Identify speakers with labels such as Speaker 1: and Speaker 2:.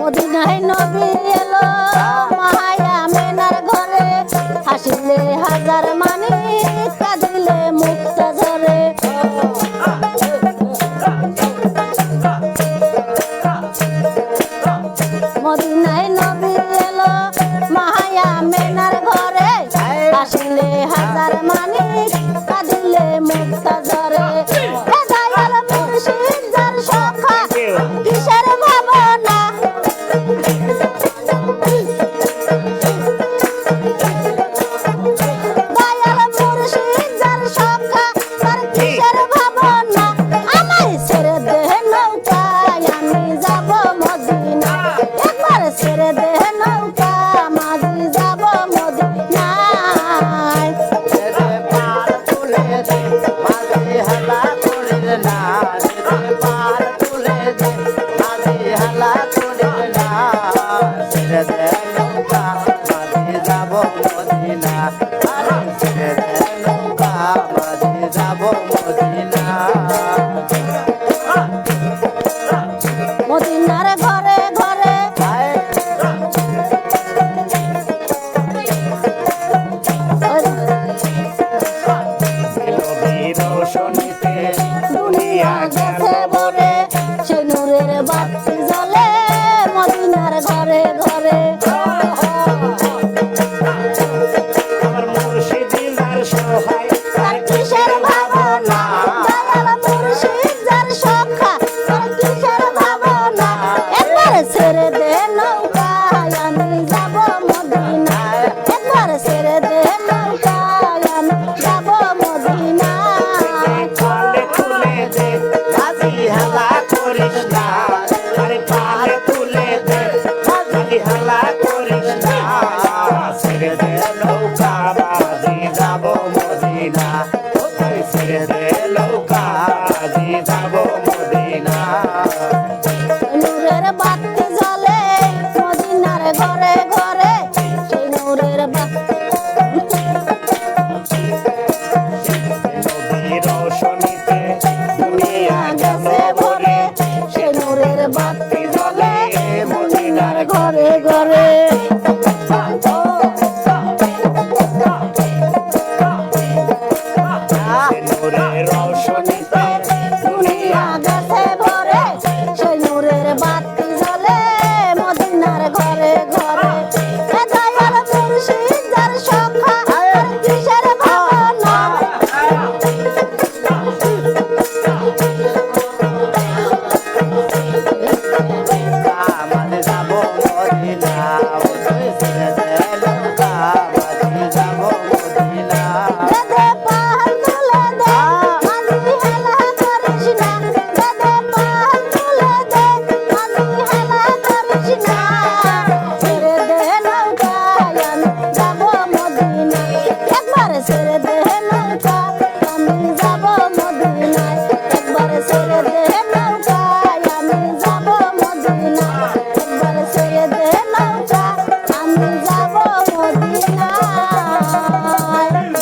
Speaker 1: মদিনায় নবী এলো মায়া মেনার ঘরে, হাসিলে হাজার মানি কাঁদিলে মুক্তা ঝরে। মদিনায় নবী এলো মায়া মেনার ঘরে, হাসিলে হাজার মানি কাঁদিলে মুক্তা ঝরে। দয়াল মুর্শিদ যার সখা কিসের ভাবনা, দয়াল মুর্শিদ যার সখা তার কিসের ভাবনা। আমায় ছেড়ে দে নৌকায় আমি যাব মদিনা, একবার ছেড়ে দে নৌকা মাঝি যাব মদিনায়।
Speaker 2: পার তুলে দে মাঝি হালা করিস না, পার তুলে দে মাঝি হালা করিস না, ছেড়ে দে নৌকা মাঝি যাব মদিনা, আরে ছেড়ে দে নৌকা মাঝি যাব মদিনা।
Speaker 1: মদিনার ঘরে ঘরে দুনিয়া গেছে ভরে, সেই নূরের বাতি জ্বলে মদিনার ঘরে ঘরে। তার কিসের ভাবনা, দয়াল মুর্শিদ যার সখা তার কিসের ভাবনা। একবার ছেড়ে দে নৌকায় আমি যাব মদিনা, একবার ছেড়ে দে নৌকায় আমি যাব মদিনা।
Speaker 2: পালে তুলে দে মাঝি হালা করিস না, আরে পালে তুলে দে মাঝি হালা করিস না, ছেড়ে দে